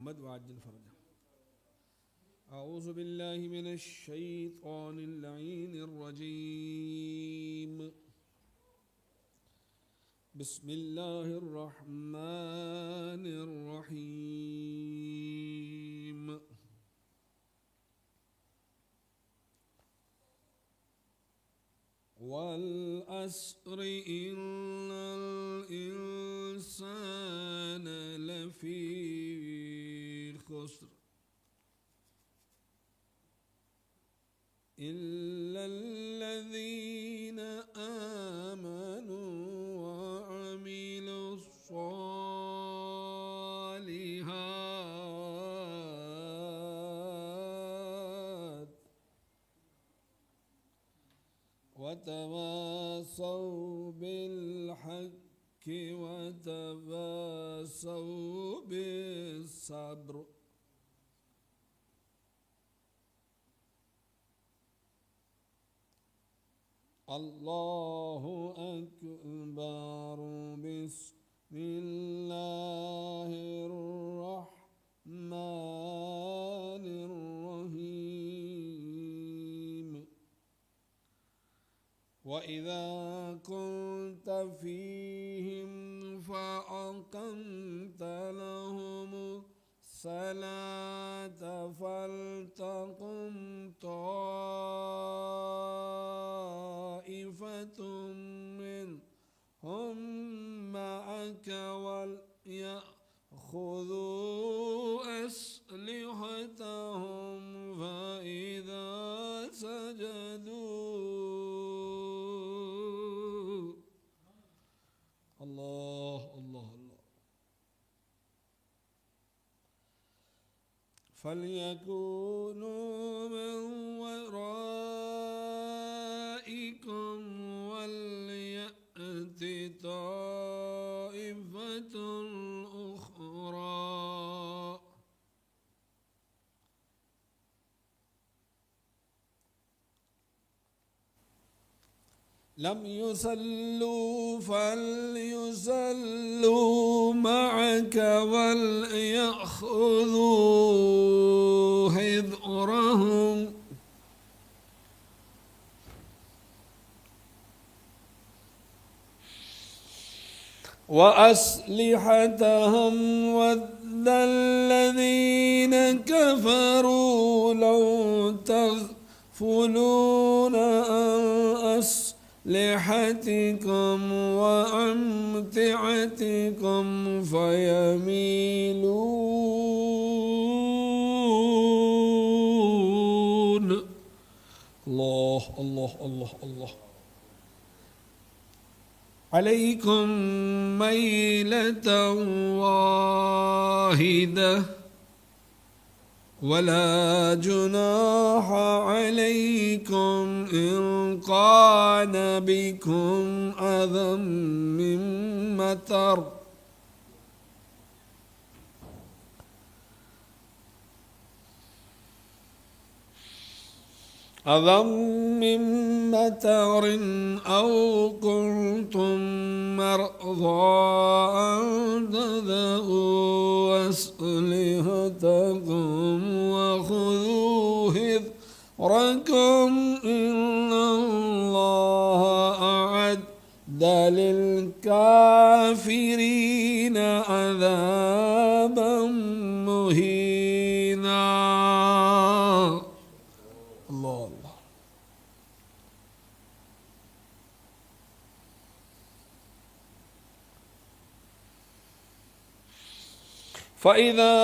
محمد وعجل فرجه. أعوذ بالله من الشيطان اللعين الرجيم. بسم الله الرحمن الرحيم. والعصر إن الإنسان لفي خسر إلا الذين آمنوا وعملوا الصالحات وتواصوا بالحق وتواصوا بالصبر. الله أكبر. بسم الله الرحمن الرحيم. وإذا كنت فيهم فأقمت لهم الصلاة فلتقم طائفة منهم معك وليأخذوا أسلحتهم فإذا سجدوا الله الله الله فليكونوا من ورائكم وليأت طائفة أخرى لم يصلوا فليصلوا معك وليأخذوا حذرهم وأسلحتهم ود الذين كفروا لو تغفلون عن أسلحتكم وأمتعتكم فيميلون الله الله الله الله عليكم ميلة واحدة ولا جناح عليكم إن كان بكم أذى من مطر أو كنتم مرضى أن تضعوا أسلحتكم وخذوا حذركم إن الله أعد للكافرين عذابا مهينا. الله الله. فإذا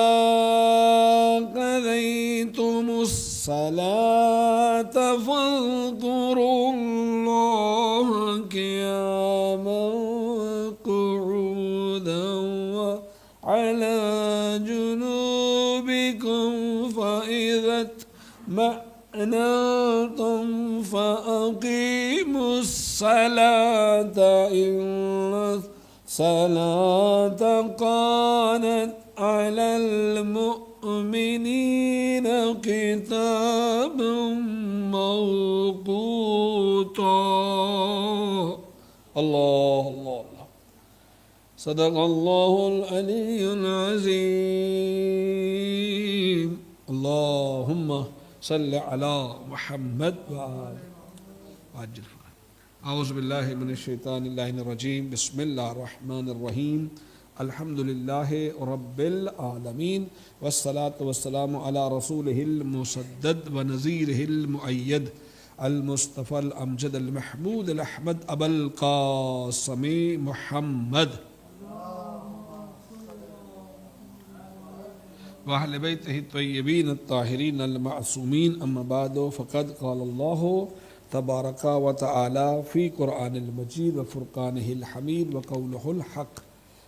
قضيتم الصلاة فاذكروا الله قياما وقعودا وعلى جنوبكم فإذا اطمأننتم فأقيموا الصلاة إن الصلاة كانت على المؤمنين كتابا موقوتا. الله الله الله. صدق الله العلي العظيم. صل علی محمد وعجل اعوذ باللہ من الشیطان اللعین الرجیم بسم اللہ الرحمن الرحیم الحمد للہ رب العالمین والصلاة والسلام علی رسولہ المسدد ونذیرہ المؤید المصطفى الامجد المحمود الاحمد ابا القاسم محمد وأهل بيته الطيبين الطاهرين المعصومين أما بعد فقد قال الله تبارك وتعالى في قرآن المجيد وفرقانه الحميد وقوله الحق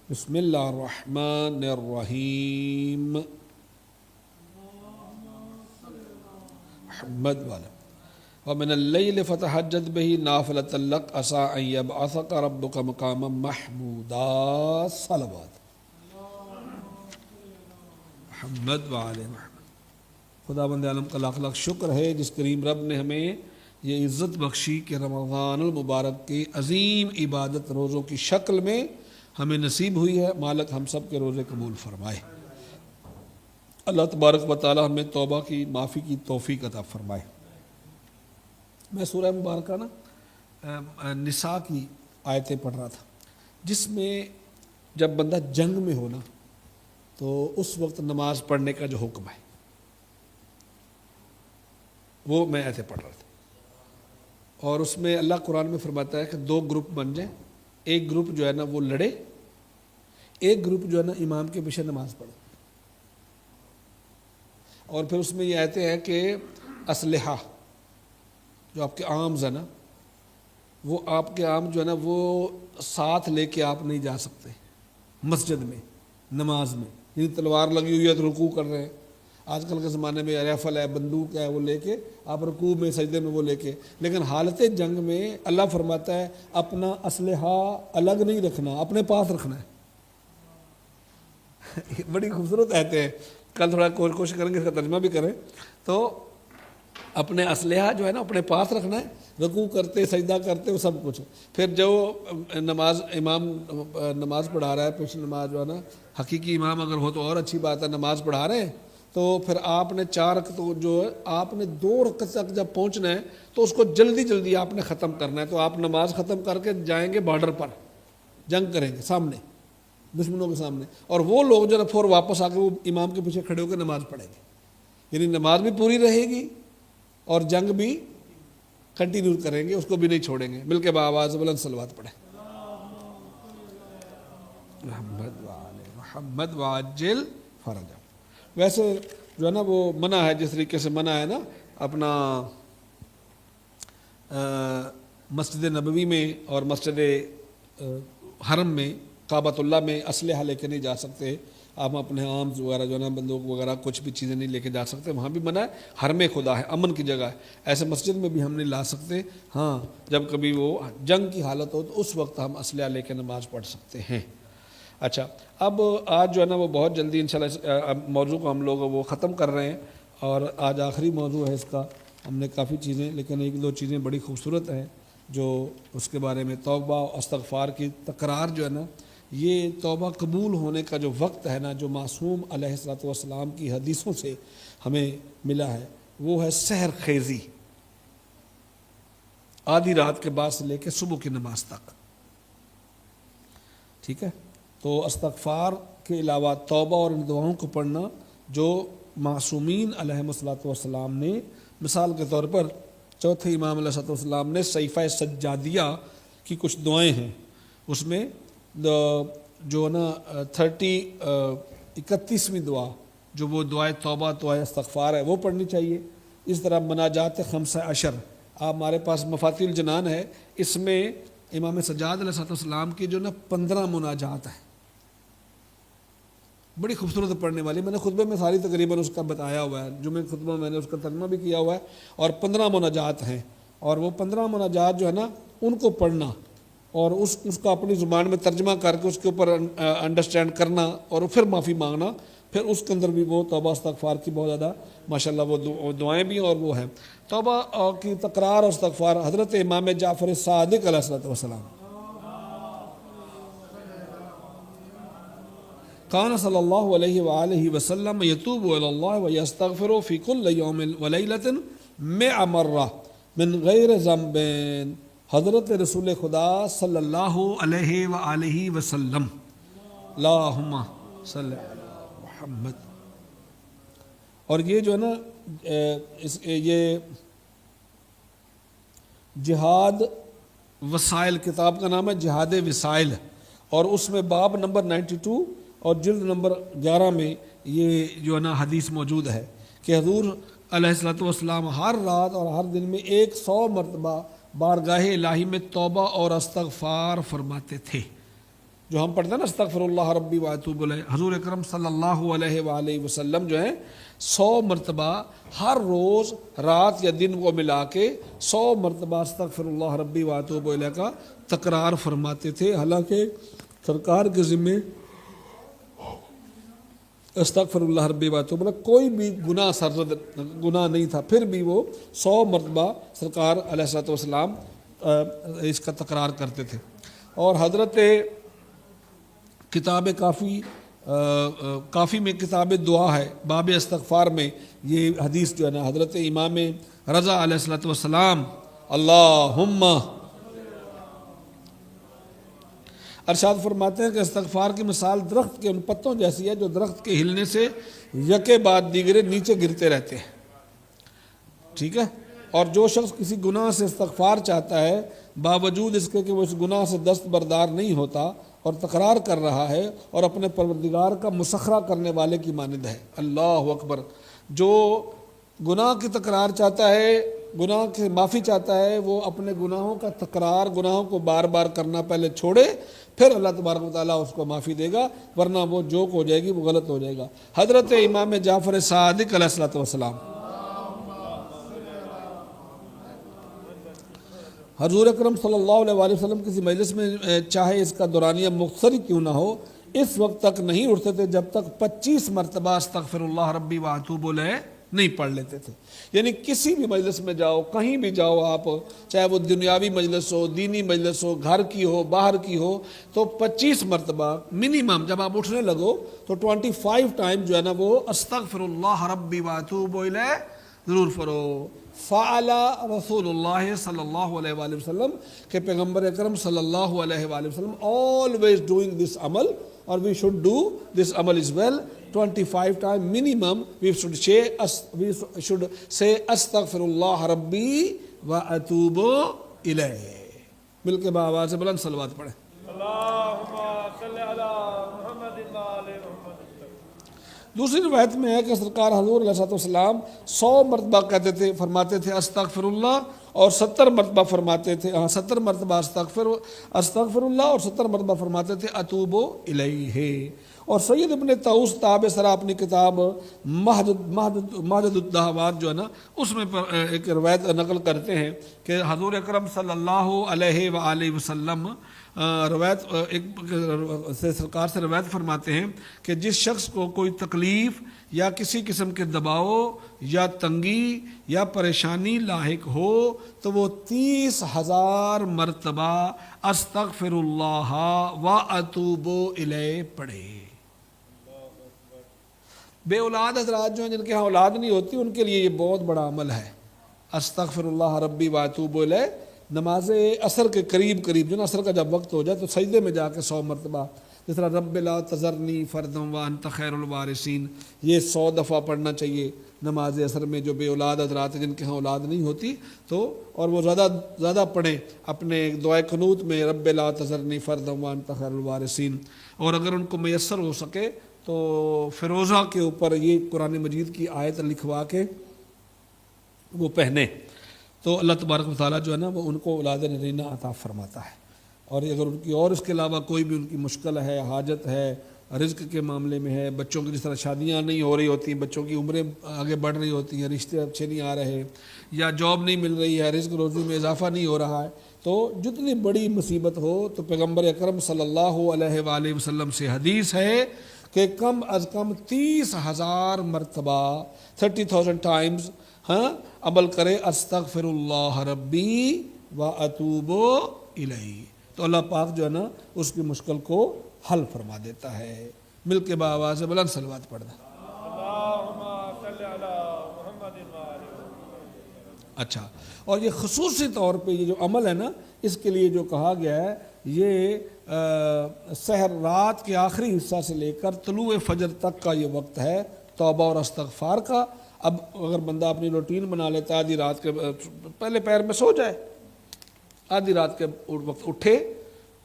بسم الله الرحمن الرحيم محمد والا ومن الليل فتهجد به نافلة لك عسى أن يبعثك ربك مقاما محمودا صلوات محمد وعلى محمد. خدا بند عالم کا لاکھ لاکھ شکر ہے جس کریم رب نے ہمیں یہ عزت بخشی کہ رمضان المبارک کی عظیم عبادت روزوں کی شکل میں ہمیں نصیب ہوئی ہے. مالک ہم سب کے روزے قبول فرمائے. اللہ تبارک و تعالی ہمیں توبہ کی معافی کی توفیق عطا فرمائے. میں سورہ مبارکہ نا نساء کی آیتیں پڑھ رہا تھا جس میں جب بندہ جنگ میں ہونا تو اس وقت نماز پڑھنے کا جو حکم ہے وہ میں ایسے پڑھ رہا تھا. اور اس میں اللہ قرآن میں فرماتا ہے کہ دو گروپ بن جائیں. ایک گروپ جو ہے نا وہ لڑے, ایک گروپ جو ہے نا امام کے پیچھے نماز پڑھے. اور پھر اس میں یہ آیتیں ہیں کہ اسلحہ جو آپ کے عامز ہیں نا وہ آپ کے عام جو ہے نا وہ ساتھ لے کے آپ نہیں جا سکتے مسجد میں نماز میں. یعنی تلوار لگی ہوئی ہے تو رکوع کر رہے ہیں. آج کل کے زمانے میں رائفل ہے, بندوق ہے, وہ لے کے آپ رکوع میں سجدے میں وہ لے کے. لیکن حالت جنگ میں اللہ فرماتا ہے اپنا اسلحہ الگ نہیں رکھنا, اپنے پاس رکھنا ہے. بڑی خوبصورت آیتیں ہیں. کل تھوڑا کوشش کریں گے اس کا ترجمہ بھی کریں. تو اپنے اسلحہ جو ہے نا اپنے پاس رکھنا ہے. رکوع کرتے سجدہ کرتے وہ سب کچھ. پھر جو نماز امام نماز پڑھا رہا ہے پیچھے نماز جو ہے نا حقیقی امام اگر ہو تو اور اچھی بات ہے, نماز پڑھا رہے ہیں تو پھر آپ نے 4 رکعت جو ہے آپ نے 2 رکعت تک جب پہنچنا ہے تو اس کو جلدی جلدی آپ نے ختم کرنا ہے. تو آپ نماز ختم کر کے جائیں گے بارڈر پر, جنگ کریں گے سامنے دشمنوں کے سامنے. اور وہ لوگ جو ہے نا پھر واپس آ کے وہ امام کے پیچھے کھڑے ہو کے نماز پڑھیں گے. یعنی نماز بھی پوری رہے گی اور جنگ بھی کنٹینیو کریں گے, اس کو بھی نہیں چھوڑیں گے. مل کے بآواز بلند صلوات پڑھیں. محمد وعجل فرجہ. ویسے جو ہے نا وہ منع ہے, جس طریقے سے منع ہے نا اپنا مسجد نبوی میں اور مسجد حرم میں کعبۃ اللہ میں اسلحہ لے کے نہیں جا سکتے. آپ اپنے آرمز وغیرہ جو ہے نا بندوق وغیرہ کچھ بھی چیزیں نہیں لے کے جا سکتے. وہاں بھی منع ہے. حرم خدا ہے, امن کی جگہ ہے. ایسے مسجد میں بھی ہم نہیں لا سکتے. ہاں جب کبھی وہ جنگ کی حالت ہو تو اس وقت ہم اسلحہ لے کے نماز پڑھ سکتے ہیں. اچھا, اب آج جو ہے نا وہ بہت جلدی انشاءاللہ موضوع کو ہم لوگ وہ ختم کر رہے ہیں اور آج آخری موضوع ہے اس کا. ہم نے کافی چیزیں, لیکن 1-2 چیزیں بڑی خوبصورت ہیں جو اس کے بارے میں توبہ و استغفار کی تکرار جو ہے نا, یہ توبہ قبول ہونے کا جو وقت ہے نا جو معصوم علیہ الصلوۃ والسلام کی حدیثوں سے ہمیں ملا ہے وہ ہے سحر خیزی, آدھی رات کے بعد سے لے کے صبح کی نماز تک. ٹھیک ہے, تو استغفار کے علاوہ توبہ اور ان دعاؤں کو پڑھنا جو معصومین علیہ الصلوۃ والسلام نے, مثال کے طور پر چوتھے امام علیہ الصلوۃ والسلام نے صحیفہ سجادیہ کی کچھ دعائیں ہیں, اس میں جو نا 31ویں دعا جو وہ دعائے توبہ دعائے استغفار ہے وہ پڑھنی چاہیے. اس طرح مناجات 15 آپ ہمارے پاس مفاتیح الجنان ہے, اس میں امام سجاد علیہ السلام کی جو نا 15 مناجات ہیں, بڑی خوبصورت پڑھنے والی. میں نے خطبے میں ساری تقریباً اس کا بتایا ہوا ہے, جو میں خطبہ میں نے اس کا ترجمہ بھی کیا ہوا ہے. اور 15 مناجات ہیں, اور وہ 15 مناجات جو ہے نا ان کو پڑھنا اور اس کا اپنی زبان میں ترجمہ کر کے اس کے اوپر انڈرسٹینڈ کرنا اور پھر معافی مانگنا. پھر اس کے اندر بھی وہ توبہ استغفار کی بہت زیادہ ماشاءاللہ وہ دعائیں بھی ہیں اور وہ ہیں. توبہ کی تکرار اور استغفار حضرت امام جعفر صادق علیہ السلام کان صلی اللہ علیہ وآلہ وسلم یتوب الی اللہ ویستغفر فی کل یوم ولیلۃ 100 مرہ من غیر ذنب۔ حضرت رسول خدا صلی اللہ علیہ وآلہ وسلم، اللہم صلی علی محمد۔ اور یہ جو ہے نا یہ جہاد وسائل کتاب کا نام ہے، جہاد وسائل، اور اس میں باب نمبر 92 اور جلد نمبر 11 میں یہ جو ہے نا حدیث موجود ہے کہ حضور علیہ الصلوۃ والسلام ہر رات اور ہر دن میں 100 مرتبہ بارگاہ الہی میں توبہ اور استغفار فرماتے تھے۔ جو ہم پڑھتے ہیں نا استغفر اللہ ربی واتوب الیہ، حضور اکرم صلی اللہ علیہ وآلہ وسلم جو ہیں 100 مرتبہ ہر روز رات یا دن کو ملا کے 100 مرتبہ استغفر اللہ ربی واتوب الیہ کا تکرار فرماتے تھے۔ حالانکہ سرکار کے ذمے استغفر اللہ ربی واتوب الیہ کوئی بھی گناہ نہیں تھا، پھر بھی وہ 100 مرتبہ سرکار علیہ الصلوۃ والسلام اس کا تکرار کرتے تھے۔ اور حضرت کتاب کافی میں کتاب دعا ہے، باب استغفار میں یہ حدیث جو ہے نا حضرت امام رضا علیہ الصلوۃ والسلام اللہم ارشاد فرماتے ہیں کہ استغفار کی مثال درخت کے ان پتوں جیسی ہے جو درخت کے ہلنے سے یکے بعد دیگرے نیچے گرتے رہتے ہیں، ٹھیک ہے۔ اور جو شخص کسی گناہ سے استغفار چاہتا ہے باوجود اس کے کہ وہ اس گناہ سے دستبردار نہیں ہوتا اور تکرار کر رہا ہے اور اپنے پروردگار کا مسخرہ کرنے والے کی مانند ہے۔ اللہ اکبر۔ جو گناہ کی تکرار چاہتا ہے، گناہ کی معافی چاہتا ہے، وہ اپنے گناہوں کا تکرار، گناہوں کو بار بار کرنا پہلے چھوڑے، پھر اللہ تبارک و تعالیٰ اس کو معافی دے گا، ورنہ وہ جوک ہو جائے گی، وہ غلط ہو جائے گا۔ حضرت امام جعفر صادق علیہ الصلوۃ والسلام، حضور اکرم صلی اللہ علیہ وآلہ وسلم کسی مجلس میں چاہے اس کا دورانیہ مختصر ہی کیوں نہ ہو، اس وقت تک نہیں اٹھتے تھے جب تک 25 مرتبہ استغفر اللہ ربی واتوب الیہ نہیں پڑھ لیتے تھے۔ یعنی کسی بھی مجلس میں جاؤ، کہیں بھی جاؤ آپ، چاہے وہ دنیاوی مجلس ہو، دینی مجلس ہو، گھر کی ہو، باہر کی ہو، تو 25 مرتبہ منیمم جب آپ اٹھنے لگو تو 25 ٹائم جو ہے نا وہ استغفر اللہ ربی واتوب الیہ ضرور پڑھو۔ فعل رسول اللہ صلی اللہ علیہ وآلہ وسلم کہ پیغمبر اکرم صلی اللہ علیہ وآلہ وسلم always doing this عمل، اور we should do this عمل as well 25 times minimum. We should say استغفر اللہ ربی واتوب الیہ۔ مل کے بآواز بلند صلوات پڑھیں۔ اللہم صلی علی محمد وآل محمد۔ دوسری روایت میں ہے کہ سرکار حضور علیہ الصلوۃ والسلام 100 مرتبہ کہتے تھے، فرماتے تھے استغفر اللہ، اور 70 مرتبہ فرماتے تھے 70 مرتبہ استغفر اللہ، اور 70 مرتبہ فرماتے تھے اتوب الیہ۔ اور سید ابن طاؤس تابع سرا اپنی کتاب مہجد الدعوات جو ہے نا اس میں ایک روایت نقل کرتے ہیں کہ حضور اکرم صلی اللہ علیہ وآلہ وسلم روایت ایک سرکار سے روایت فرماتے ہیں کہ جس شخص کو کوئی تکلیف یا کسی قسم کے دباؤ یا تنگی یا پریشانی لاحق ہو تو وہ 30,000 مرتبہ استغفر اللہ واتوب الیہ پڑھے۔ بے اولاد حضرات جو ہیں، جن کے ہاں اولاد نہیں ہوتی، ان کے لیے یہ بہت بڑا عمل ہے استغفر اللہ ربی واتوب الیہ۔ نماز عصر کے قریب جو نا عصر کا جب وقت ہو جائے تو سجدے میں جا کے 100 مرتبہ، جس طرح رب لا تذرنی فردا وانت خیر الوارثین، یہ 100 دفعہ پڑھنا چاہیے نماز عصر میں۔ جو بے اولاد حضرات ہیں، جن کے ہاں اولاد نہیں ہوتی، تو اور وہ زیادہ پڑھیں اپنے دعائے قنوت میں رب لا تذرنی فردا وانت خیر الوارثین۔ اور اگر ان کو میسر ہو سکے تو فیروزہ کے اوپر یہ قرآن مجید کی آیت لکھوا کے وہ پہنے، تو اللہ تبارک و تعالیٰ جو ہے نا وہ ان کو اولاد نرینہ عطا فرماتا ہے۔ اور اگر ان کی اور اس کے علاوہ کوئی بھی ان کی مشکل ہے، حاجت ہے، رزق کے معاملے میں ہے، بچوں کی جس طرح شادیاں نہیں ہو رہی ہوتی، بچوں کی عمریں آگے بڑھ رہی ہوتی ہیں، رشتے اچھے نہیں آ رہے، یا جاب نہیں مل رہی ہے، رزق روزی میں اضافہ نہیں ہو رہا ہے، تو جتنی بڑی مصیبت ہو تو پیغمبر اکرم صلی اللہ علیہ وآلہ وسلم سے حدیث ہے کہ کم از کم 30,000 مرتبہ 30,000 ٹائمز عمل کرے استغفر اللہ ربی واتوب الیہ، تو اللہ پاک جو ہے نا اس کی مشکل کو حل فرما دیتا ہے۔ مل کے بآواز بلند صلوات پڑھنا۔ اللهم صل على محمد وآل محمد۔ اچھا، اور یہ خصوصی طور پہ یہ جو عمل ہے نا، اس کے لیے جو کہا گیا ہے یہ سحر رات کے آخری حصہ سے لے کر طلوع فجر تک کا یہ وقت ہے توبہ اور استغفار کا۔ اب اگر بندہ اپنی روٹین بنا لیتا ہے، آدھی رات کے پہلے پیر میں سو جائے، آدھی رات کے وقت اٹھے،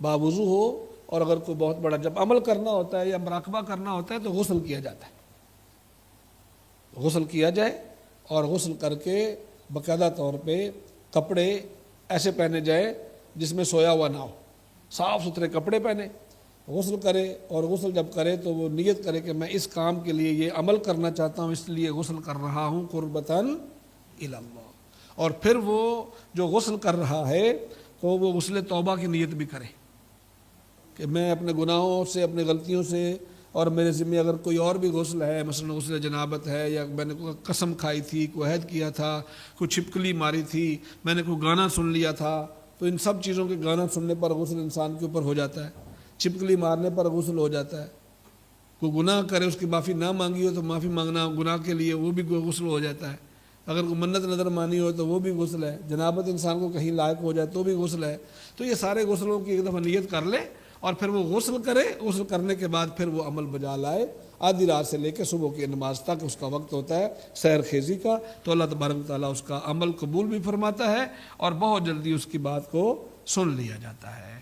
باوضو ہو، اور اگر کوئی بہت بڑا جب عمل کرنا ہوتا ہے یا مراقبہ کرنا ہوتا ہے تو غسل کیا جاتا ہے، غسل کیا جائے، اور غسل کر کے باقاعدہ طور پہ کپڑے ایسے پہنے جائے جس میں سویا ہوا نہ ہو، صاف ستھرے کپڑے پہنے، غسل کرے، اور غسل جب کرے تو وہ نیت کرے کہ میں اس کام کے لیے یہ عمل کرنا چاہتا ہوں، اس لیے غسل کر رہا ہوں قربتاً الی اللہ۔ اور پھر وہ جو غسل کر رہا ہے تو وہ غسل توبہ کی نیت بھی کرے کہ میں اپنے گناہوں سے، اپنے غلطیوں سے، اور میرے ذمہ اگر کوئی اور بھی غسل ہے، مثلا غسل جنابت ہے، یا میں نے کوئی قسم کھائی تھی، کوئی عہد کیا تھا، کوئی چھپکلی ماری تھی، میں نے کوئی گانا سن لیا تھا، تو ان سب چیزوں کے گانا سننے پر غسل انسان کے اوپر ہو جاتا ہے، چھپکلی مارنے پر غسل ہو جاتا ہے، کوئی گناہ کرے اس کی معافی نہ مانگی ہو تو معافی مانگنا گناہ کے لیے وہ بھی غسل ہو جاتا ہے، اگر کوئی منت نظر مانی ہو تو وہ بھی غسل ہے، جنابت انسان کو کہیں لائق ہو جائے تو بھی غسل ہے۔ تو یہ سارے غسلوں کی ایک دفعہ نیت کر لے اور پھر وہ غسل کرے، غسل کرنے کے بعد پھر وہ عمل بجا لائے، آدھی رات سے لے کے صبح کی نماز تک اس کا وقت ہوتا ہے سیر خیزی کا، تو اللہ تبارک و تعالیٰ اس کا عمل قبول بھی فرماتا ہے اور بہت جلدی اس کی بات کو سن لیا جاتا ہے۔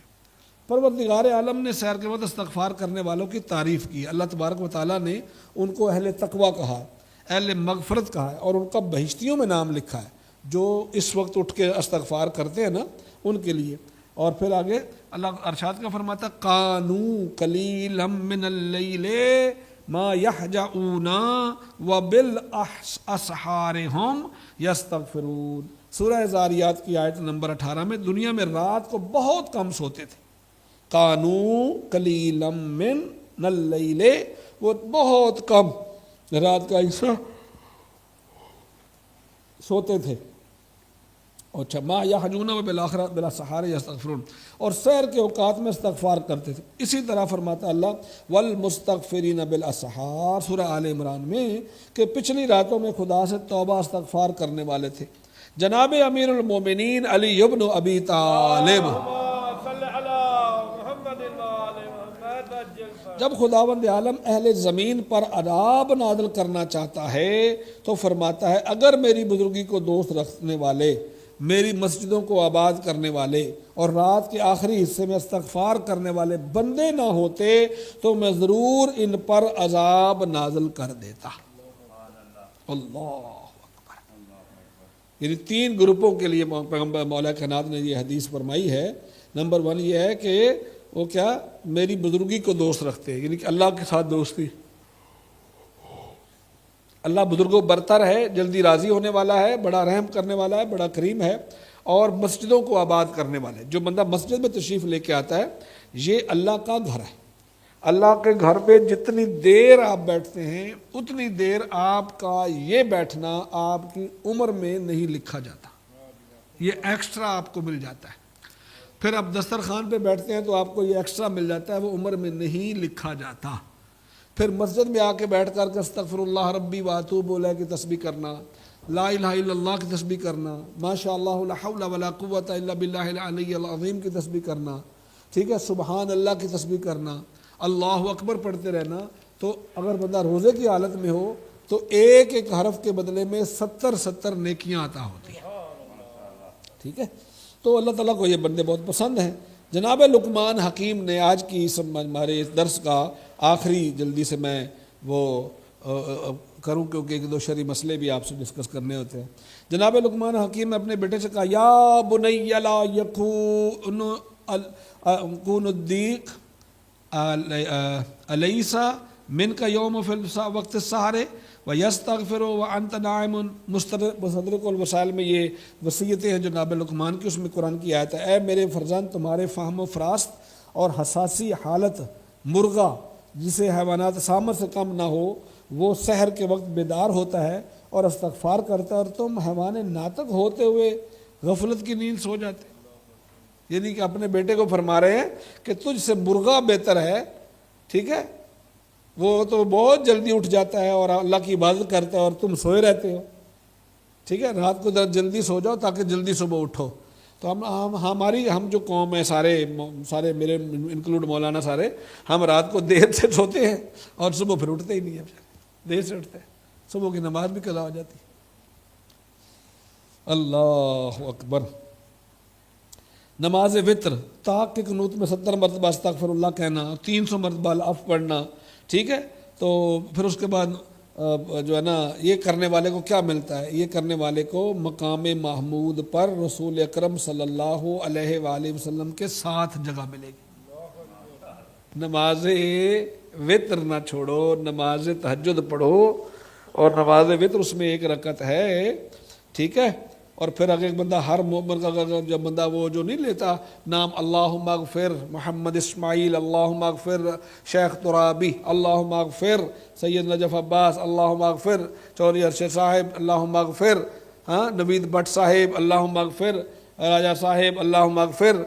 پروردگار عالم نے سیر کے وقت استغفار کرنے والوں کی تعریف کی، اللہ تبارک و تعالیٰ نے ان کو اہل تقوی کہا ہے، اہل مغفرت کہا ہے، اور ان کا بہشتیوں میں نام لکھا ہے، جو اس وقت اٹھ کے استغفار کرتے ہیں نا ان کے لیے۔ اور پھر آگے اللہ ارشاد کا فرماتا کانوا قلیلا من اللیل ما یہجعون وبالاسحار هم یستغفرون۔ سورہ زاریات کی آیت نمبر 18 میں دنیا میں رات کو بہت کم سوتے تھے، کانوا قلیلا من اللیل، وہ بہت کم رات کا حصہ سوتے تھے، اچھا ما یہجعون وبالاسحار یستغفرون، اور سحر کے اوقات میں استغفار کرتے تھے۔ اسی طرح فرماتا اللہ والمستغفرین بالاسحار سورہ آل عمران میں کہ پچھلی راتوں میں خدا سے توبہ استغفار کرنے والے تھے۔ جناب امیر المومنین علی ابن ابی طالب، اللهم صل على محمد وآل محمد عجل۔ جب خداوند عالم اہل زمین پر عذاب نازل کرنا چاہتا ہے تو فرماتا ہے اگر میری بزرگی کو دوست رکھنے والے، میری مسجدوں کو آباد کرنے والے اور رات کے آخری حصے میں استغفار کرنے والے بندے نہ ہوتے تو میں ضرور ان پر عذاب نازل کر دیتا۔ اللہ اکبر۔ یعنی 3 گروپوں کے لیے پیغمبر مولا کائنات نے یہ حدیث فرمائی ہے۔ نمبر 1 یہ ہے کہ وہ کیا میری بزرگی کو دوست رکھتے ہیں، یعنی کہ اللہ کے ساتھ دوستی، اللہ بزرگوں برتر ہے، جلدی راضی ہونے والا ہے، بڑا رحم کرنے والا ہے، بڑا کریم ہے، اور مسجدوں کو آباد کرنے والے۔ جو بندہ مسجد میں تشریف لے کے آتا ہے یہ اللہ کا گھر ہے، اللہ کے گھر پہ جتنی دیر آپ بیٹھتے ہیں اتنی دیر آپ کا یہ بیٹھنا آپ کی عمر میں نہیں لکھا جاتا، یہ ایکسٹرا آپ کو مل جاتا ہے۔ پھر آپ دسترخوان پہ بیٹھتے ہیں تو آپ کو یہ ایکسٹرا مل جاتا ہے، وہ عمر میں نہیں لکھا جاتا۔ پھر مسجد میں آ کے بیٹھ کر استغفر اللہ ربی واتوب الیہ کی تسبیح کرنا، لا الہ الا اللہ کی تسبیح کرنا، ماشاء اللہ لا حول ولا قوت الا باللہ العلی العظیم کی تسبیح کرنا، ٹھیک ہے، سبحان اللہ کی تسبیح کرنا، اللہ اکبر پڑھتے رہنا، تو اگر بندہ روزے کی حالت میں ہو تو ایک ایک حرف کے بدلے میں 70 نیکیاں عطا ہوتی ہیں، ٹھیک ہے۔ تو اللہ تعالیٰ کو یہ بندے بہت پسند ہیں۔ جناب لقمان حکیم نے آج کی ہمارے اس درس کا آخری، جلدی سے میں وہ کروں کیونکہ 1-2 شرعی مسئلے بھی آپ سے ڈسکس کرنے ہوتے ہیں۔ جناب لقمان حکیم نے اپنے بیٹے سے کہا یا بنی لا یکون الضیق الیس من کا یوم فی وقت السحر ویستغفر وانت نائم مستدرک الوسائل میں یہ وصیتیں ہیں جناب لقمان کی، اس میں قرآن کی آیت ہے اے میرے فرزند تمہارے فہم و فراست اور حساسی حالت مرغا جسے حیوانات سامر سے کم نہ ہو وہ سحر کے وقت بیدار ہوتا ہے اور استغفار کرتا ہے، اور تم حیوان ناطق ہوتے ہوئے غفلت کی نیند سو جاتے۔ یعنی کہ اپنے بیٹے کو فرما رہے ہیں کہ تجھ سے مرغا بہتر ہے، ٹھیک ہے، وہ تو بہت جلدی اٹھ جاتا ہے اور اللہ کی عبادت کرتا ہے اور تم سوئے رہتے ہو. ٹھیک ہے, رات کو ذرا جلدی سو جاؤ تاکہ جلدی صبح اٹھو. تو ہم جو قوم ہے سارے میرے انکلوڈ مولانا سارے, ہم رات کو دیر سے سوتے ہیں اور صبح پھر اٹھتے ہی نہیں ہیں, دیر سے اٹھتے ہیں, صبح کی نماز بھی قضا ہو جاتی ہے. اللہ اکبر. نماز وطر طاق کے قنوت میں 70 مرتبہ استغفر اللہ کہنا, 300 مرتبہ العفو پڑھنا. ٹھیک ہے, تو پھر اس کے بعد جو ہے نا یہ کرنے والے کو کیا ملتا ہے؟ یہ کرنے والے کو مقام محمود پر رسول اکرم صلی اللہ علیہ وآلہ وسلم کے ساتھ جگہ ملے گی. نماز وطر نہ چھوڑو, نماز تہجد پڑھو, اور نماز وطر اس میں 1 رکعت ہے. ٹھیک ہے, اور پھر اگر ایک بندہ ہر مومن کا جب بندہ وہ جو نہیں لیتا نام اللہم اغفر محمد اسماعیل, اللہم اغفر شیخ ترابی, اللہم اغفر سید نجف عباس, اللہم اغفر چودھری ارشد صاحب, اللہم اغفر نوید بٹ صاحب, اللہم اغفر راجہ صاحب, اللہم اغفر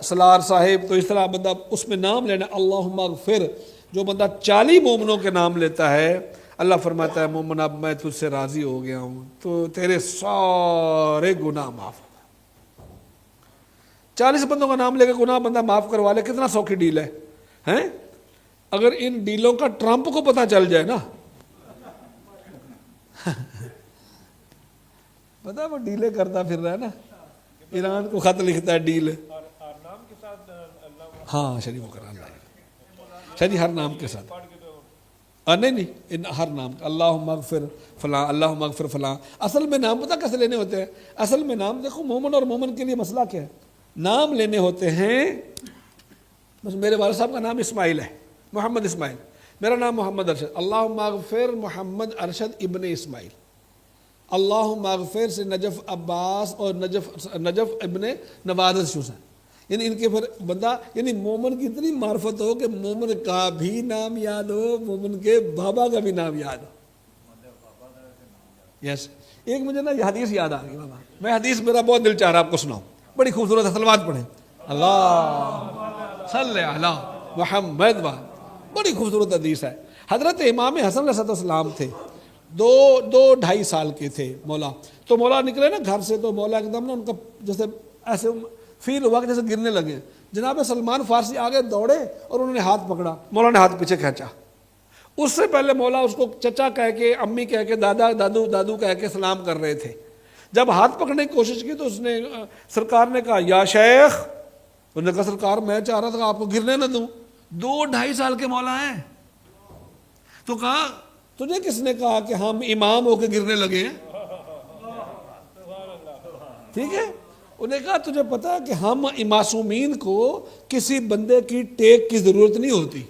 سلار صاحب, تو اس طرح بندہ اس میں نام لینا اللہم اغفر. جو بندہ 40 مومنوں کے نام لیتا ہے اللہ فرماتا ہے مومن اب میں تجھ سے راضی ہو گیا ہوں, تو تیرے سارے گناہ معاف ہو گئے. 40 بندوں کا نام لے کے گناہ بندہ معاف کروا لے, کتنا سوکھی ڈیل ہے ہیں؟ اگر ان ڈیلوں کا ٹرمپ کو پتہ چل جائے نا پتہ وہ ڈیلیں کرتا پھر رہا ہے نا, ایران کو خط لکھتا ہے ڈیل, نام کے ساتھ اللہ ہاں شریف کرا اللہ شریف ہر نام کے ساتھ, نہیں ہر نام اللہم اغفر فلاں, اللہم اغفر فلاں. اصل میں نام پتہ کیسے لینے ہوتے ہیں؟ اصل میں نام دیکھو مومن اور مومن کے لیے مسئلہ کیا ہے, نام لینے ہوتے ہیں. بس میرے والد صاحب کا نام اسماعیل ہے, محمد اسماعیل, میرا نام محمد ارشد, اللہم اغفر محمد ارشد ابن اسماعیل, اللہم اغفر سے نجف عباس اور نجف ابن نوادر حسین. یعنی ان کے پھر بندہ یعنی مومن کی اتنی معرفت ہو کہ مومن کا بھی نام یاد ہو, مومن کے بابا کا بھی نام یاد ہو. یس, ایک مجھے نا یہ حدیث یاد آ گئی بابا, میں حدیث میرا بہت دل چاہ رہا آپ کو سناؤں, بڑی خوبصورت ہے, صلوات پڑھیں اللہ صلی علی محمد. بڑی خوبصورت حدیث ہے. حضرت امام حسن علیہ السلام تھے, 2-2.5 سال کے تھے مولا, تو مولا نکلے نا گھر سے, تو مولا ایک دم نا ان کا جیسے ایسے فیل ہوا کہ جیسے گرنے لگے. جناب سلمان فارسی آگے دوڑے اور انہوں نے ہاتھ پکڑا, مولا نے ہاتھ پیچھے کھینچا. اس سے پہلے مولا اس کو چچا کہہ کے, امی کہہ کے, دادو کہہ کے سلام کر رہے تھے. جب ہاتھ پکڑنے کی کوشش کی تو اس نے سرکار نے کہا یا شیخ, انہوں نے کہا سرکار میں چاہ رہا تھا آپ کو گرنے نہ دوں, 2-2.5 سال کے مولا ہیں. تو کہا تجھے کس نے کہا کہ ہم امام ہو کے گرنے لگے ہیں؟ ٹھیک ہے, انہیں کہا تجھے پتا کہ ہم معصومین کو کسی بندے کی ٹیک کی ضرورت نہیں ہوتی.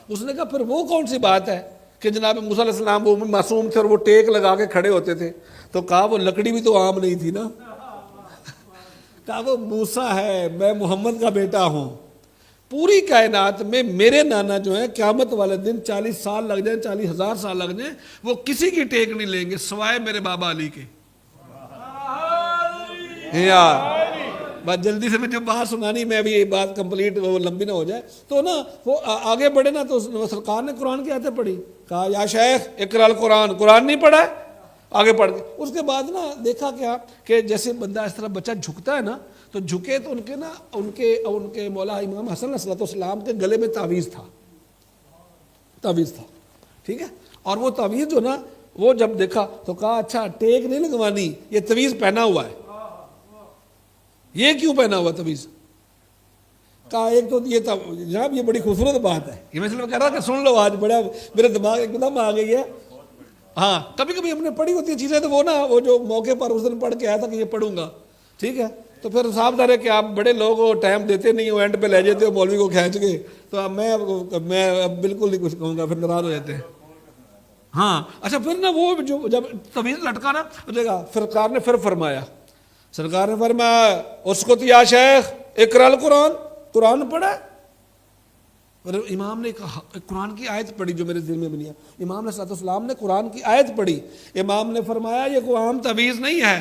اس نے کہا پھر وہ کون سی بات ہے کہ جناب موسیٰ علیہ السلام وہ معصوم تھے اور وہ ٹیک لگا کے کھڑے ہوتے تھے؟ تو کہا وہ لکڑی بھی تو عام نہیں تھی نا. کہا وہ موسیٰ ہے, میں محمد کا بیٹا ہوں. پوری کائنات میں میرے نانا جو ہیں قیامت والے دن 40 سال لگ جائیں, 40,000 سال لگ جائیں, وہ کسی کی ٹیک نہیں لیں گے سوائے میرے بابا علی کے. بات جلدی سے میں جو بات سنانی, میں ابھی یہ بات کمپلیٹ وہ لمبی نہ ہو جائے تو نا وہ آگے بڑھے نا. تو سرکار نے قرآن کی آیتیں پڑھی, کہا یا شیخ اقرا القرآن, قرآن نہیں پڑھا ہے, آگے پڑھ کے. اس کے بعد نا دیکھا کیا کہ جیسے بندہ اس طرح بچہ جھکتا ہے نا, تو جھکے تو ان کے نا ان کے مولا امام حسن علیہ السلام کے گلے میں تعویذ تھا. ٹھیک ہے, اور وہ تعویذ جو نا وہ جب دیکھا تو کہا اچھا ٹیک نہیں لگوانی, یہ تعویذ پہنا ہوا ہے. یہ کیوں پہنا ہوا تعویذ؟ کہا ایک تو یہ تھا جناب, یہ بڑی خوبصورت بات ہے, یہ میں اس لیے کہہ رہا کہ سن لو, آج بڑا میرے دماغ ایک دم آ گئی ہے. ہاں کبھی کبھی ہم نے پڑھی ہوتی ہیں چیزیں, تو وہ نا وہ جو موقع پر اس دن پڑھ کے آیا تھا کہ یہ پڑھوں گا. ٹھیک ہے, تو پھر صاحب ظاہر ہے کہ آپ بڑے لوگ ہو, ٹائم دیتے نہیں ہو, اینڈ پہ لے جاتے ہو مولوی کو کھینچ کے, تو اب میں اب بالکل نہیں کچھ کہوں گا, پھر ناراض ہو جاتے ہیں. ہاں اچھا, پھر نا وہ جو جب تعویذ لٹکا نا دیکھا سرکار نے پھر فرمایا, سرکار نے فرمایا اس کو تو یا شیخ اقرا القرآن, قرآن پڑھا. اور امام نے کہا قرآن کی آیت پڑھی جو میرے دل میں بنی ہے. امام علیہ السلام نے قرآن کی آیت پڑھی. امام نے فرمایا یہ کوئی عام تعویذ نہیں ہے,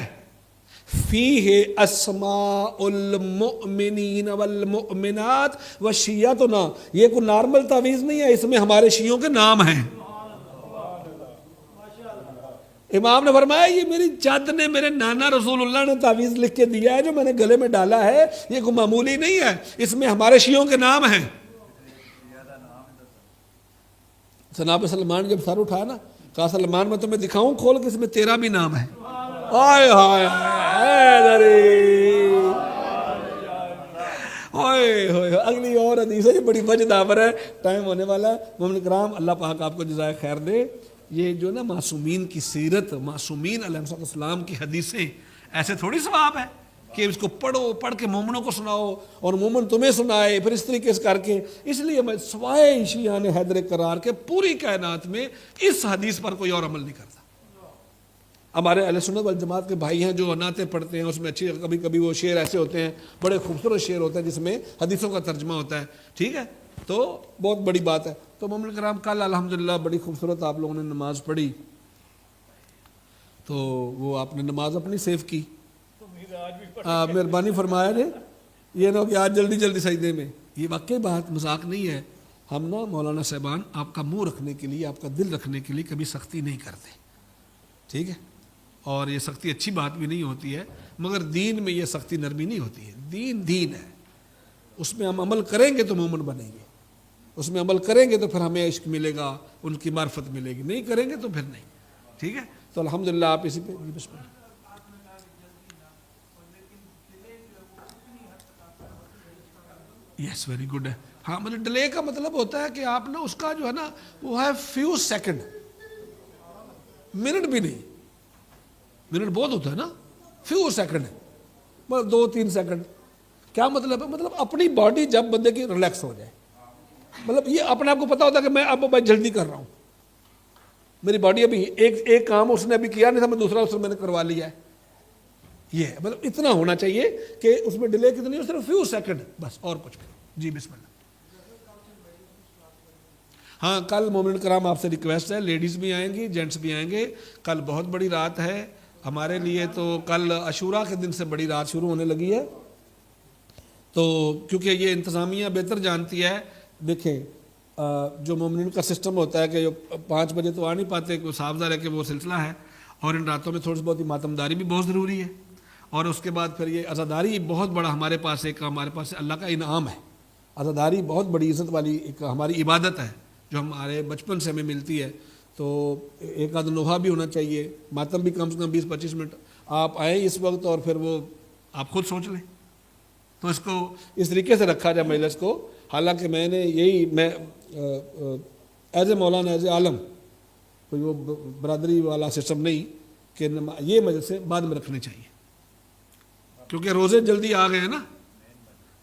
فیہ اسماء المؤمنین والمؤمنات وشیعتنا، یہ کوئی نارمل تعویذ نہیں ہے، اس میں ہمارے شیعوں کے نام ہیں۔ امام نے فرمایا یہ میری جد نے، میرے نانا رسول اللہ نے تعویذ لکھ کے دیا ہے جو میں نے گلے میں ڈالا ہے، یہ کوئی معمولی نہیں ہے، اس میں ہمارے شیعوں کے نام ہیں۔ جناب سلمان جب سر اٹھایا نا، کہا سلمان میں تمہیں دکھاؤں کھول کے اس میں تیرا بھی نام ہے۔ آئے ہائے ہائے، اگلی اور حدیث ہے، یہ بڑی مزیدار ہے، ٹائم ہونے والا ہے۔ مومن کرام، اللہ پاک آپ کو جزائے خیر دے۔ یہ جو نا معصومین کی سیرت، معصومین علیہ السلام کی حدیثیں، ایسے تھوڑی ثواب ہے کہ اس کو پڑھو، پڑھ کے مومنوں کو سناؤ اور مومن تمہیں سنائے، پھر اس طریقے سے کر کے۔ اس لیے میں سوائے شیعہ حیدر قرار کے پوری کائنات میں اس حدیث پر کوئی اور عمل نہیں کرتا۔ ہمارے اہل سنت والجماعت کے بھائی ہیں جو نعتیں پڑھتے ہیں، اس میں اچھی کبھی کبھی وہ شعر ایسے ہوتے ہیں، بڑے خوبصورت شعر ہوتے ہیں جس میں حدیثوں کا ترجمہ ہوتا ہے، ٹھیک ہے، تو بہت بڑی بات ہے۔ تو مومن کرام، کل الحمدللہ بڑی خوبصورت آپ لوگوں نے نماز پڑھی، تو وہ آپ نے نماز اپنی سیو کی، مہربانی فرمایا جی، یہ نہ ہو کہ آج جلدی جلدی سجدے میں، یہ واقعی بات مذاق نہیں ہے۔ ہم نا مولانا صاحبان آپ کا منہ رکھنے کے لیے، آپ کا دل رکھنے کے لیے کبھی سختی نہیں کرتے، ٹھیک ہے، اور یہ سختی اچھی بات بھی نہیں ہوتی ہے، مگر دین میں یہ سختی نرمی نہیں ہوتی ہے، دین دین ہے، اس میں ہم عمل کریں گے تو مومن بنیں گے، اس میں عمل کریں گے تو پھر ہمیں عشق ملے گا، ان کی معرفت ملے گی، نہیں کریں گے تو پھر نہیں، ٹھیک ہے۔ تو الحمدللہ آپ اسی پہ بسم اللہ۔ یس، ویری گڈ ہے، ہاں، مطلب ڈیلے کا مطلب ہوتا ہے کہ آپ نا اس کا جو ہے نا وہ ہے فیو سیکنڈ، منٹ بھی نہیں، منٹ بہت ہوتا ہے نا، فیو سیکنڈ ہے، مطلب 2-3 سیکنڈ۔ کیا مطلب ہے؟ مطلب اپنی باڈی جب بندے کی ریلیکس ہو جائے، مطلب یہ اپنے آپ کو پتا ہوتا ہے کہ میں اب جلدی کر رہا ہوں، میری باڈی ابھی ایک کام اس نے ابھی کیا نہیں تھا، میں دوسرا اس میں نے کروا لیا ہے، یہ ہے مطلب اتنا ہونا چاہیے کہ اس میں ڈیلے کتنی ہو، صرف فیو سیکنڈ بس، اور کچھ بھی۔ جی بسم اللہ۔ ہاں، کل مومن کرام آپ سے ریکویسٹ ہے، لیڈیز بھی آئیں گی، جینٹس بھی آئیں گے، کل بہت بڑی رات ہے ہمارے لیے، تو کل عاشوراء کے دن سے بڑی رات شروع ہونے لگی ہے، تو کیونکہ یہ انتظامیہ بہتر جانتی ہے۔ دیکھیں جو مومنین کا سسٹم ہوتا ہے کہ جو 5 بجے تو آ نہیں پاتے، کوئی صاف ظاہر ہے کہ وہ سلسلہ ہے، اور ان راتوں میں تھوڑی سی بہت ماتمداری بھی بہت ضروری ہے، اور اس کے بعد پھر یہ عزاداری بہت بڑا ہمارے پاس اللہ کا انعام ہے، عزاداری بہت بڑی عزت والی ایک ہماری عبادت ہے جو ہمارے بچپن سے ہمیں ملتی ہے، تو ایک آدھ نوحہ بھی ہونا چاہیے، ماتم بھی کم سے کم 20-25 منٹ آپ آئیں اس وقت، اور پھر وہ آپ خود سوچ لیں، تو اس کو اس طریقے سے رکھا جائے مجلس کو۔ حالانکہ میں نے میں as a Maulana, as a عالم، کوئی وہ برادری والا سسٹم نہیں کہ یہ مجلسیں بعد میں رکھنے چاہیے، کیونکہ روزے جلدی آ گئے ہیں نا۔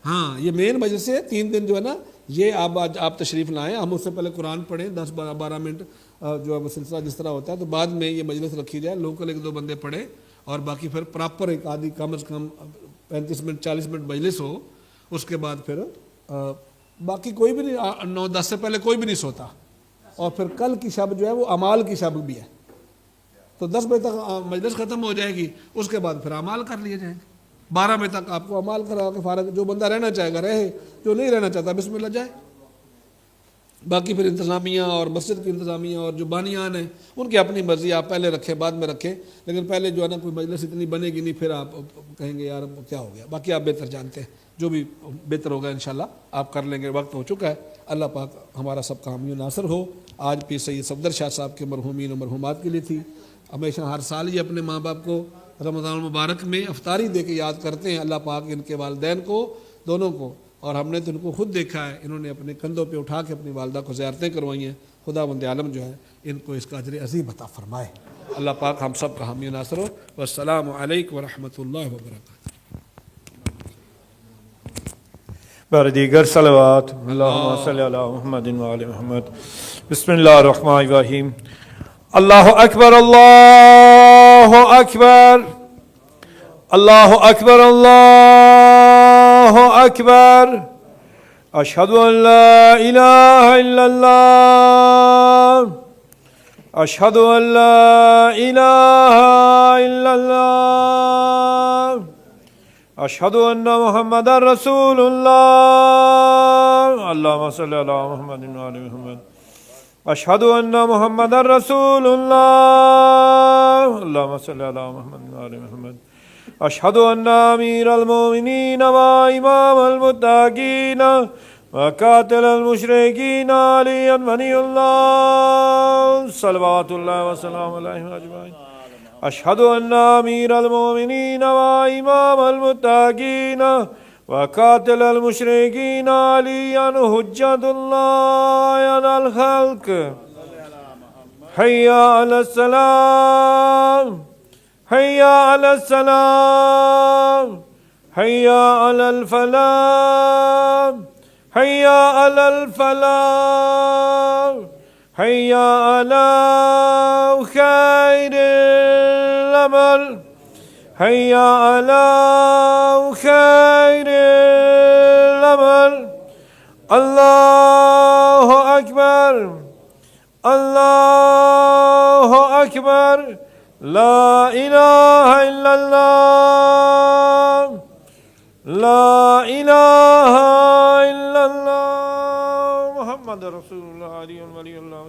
ہاں، یہ مین مجلس ہے، 3 دن جو ہے نا، یہ آپ تشریف لائیں، ہم اس سے پہلے قرآن پڑھیں 10-12 منٹ جو ہے وہ سلسلہ جس طرح ہوتا ہے، تو بعد میں یہ مجلس رکھی جائے، لوکل 1-2 بندے پڑھیں، اور باقی پھر پراپر ایک آدھی کم از کم 35 منٹ 40 منٹ مجلس ہو، اس کے بعد پھر باقی کوئی بھی نہیں، 9-10 سے پہلے کوئی بھی نہیں سوتا، اور پھر کل کی شب جو ہے وہ اعمال کی شب بھی ہے، تو 10 بجے تک مجلس ختم ہو جائے گی، اس کے بعد پھر اعمال کر لیے جائیں گے، 12 بجے تک آپ کو اعمال کرا کے فارغ، جو بندہ رہنا چاہے گا رہے، جو نہیں رہنا چاہتا بسم اللہ جائے۔ باقی پھر انتظامیہ اور مسجد کی انتظامیہ اور جو بانیان ہیں ان کی اپنی مرضی، آپ پہلے رکھیں بعد میں رکھیں، لیکن پہلے جو ہے نا کوئی مجلس اتنی بنے گی نہیں، پھر آپ کہیں گے یار کیا ہو گیا، باقی آپ بہتر جانتے ہیں، جو بھی بہتر ہوگا انشاءاللہ آپ کر لیں گے، وقت ہو چکا ہے۔ اللہ پاک ہمارا سب کا حامی و ناصر ہو۔ آج پیر سید صفدر شاہ صاحب کے مرحومین و مرحومات کے لیے تھی، ہمیشہ ہر سال ہی اپنے ماں باپ کو رمضان المبارک میں افطاری دے کے یاد کرتے ہیں، اللہ پاک ان کے والدین کو دونوں کو، اور ہم نے تو ان کو خود دیکھا ہے، انہوں نے اپنے کندھوں پہ اٹھا کے اپنی والدہ کو زیارتیں کروائی ہیں، خدا بند عالم جو ہے ان کو اس کا اجر عظیم عطا فرمائے۔ اللہ پاک ہم سب کا حامی و ناصر ہو۔ والسلام علیکم ورحمۃ اللہ وبرکاتہ۔ بر دیگر صلوات، اللہم صلی علی محمد و آل محمد۔ بسم اللہ الرحمن الرحیم۔ اللہ اکبر، اللہ اکبر، اللہ اکبر، اللہ اکبر، اشہد ان لا الہ الا اللہ، اشہد ان لا الہ الا اللہ۔ أشهد أن محمد رسول الله اللهم صل على محمد وآل محمد أشهد أن محمد رسول الله اللهم صل على محمد وآل محمد أشهد أن أمير المؤمنين وإمام المتقين وقاتل المشركين علي ولي الله صلوات الله وسلام عليه أجمعين أشهد أن أمير المؤمنين وإمام المتقين وقاتل المشركين عليا حجة الله على الخلق حي على السلام حي على السلام حي على الفلاح حي على الفلاح حي على خير العمل حي على خير العمل الله أكبر الله أكبر لا إله إلا الله لا إله إلا الله محمد رسول الله علي ولي الله